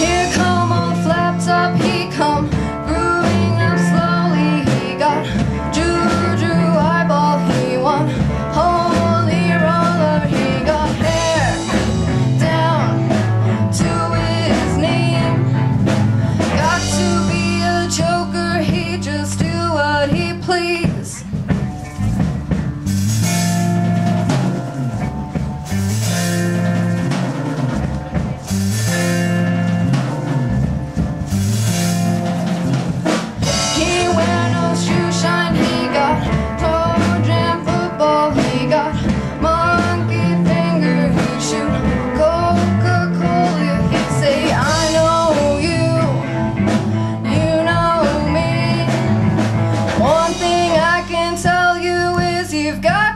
Here come all flapped up, he come grooving up slowly. He got juju eyeball, he won holy roller. He got hair down to his knee. Got to be a joker, he just do what he please.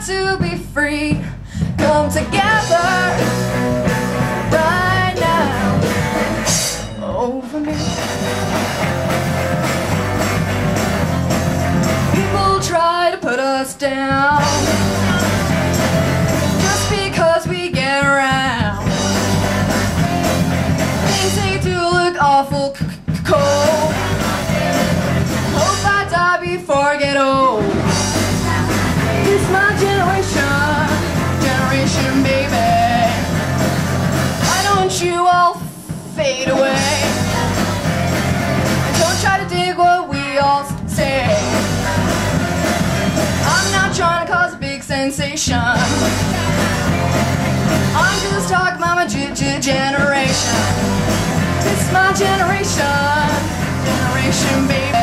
To be free, come together right now over me. People try to put us down just because we get around. Things they do look awful cold. Hope I die before I get old. It's my generation, baby. Why don't you all fade away? Don't try to dig what we all say. I'm not trying to cause a big sensation. I'm just talking about my generation. It's my generation, baby.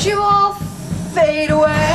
You all fade away.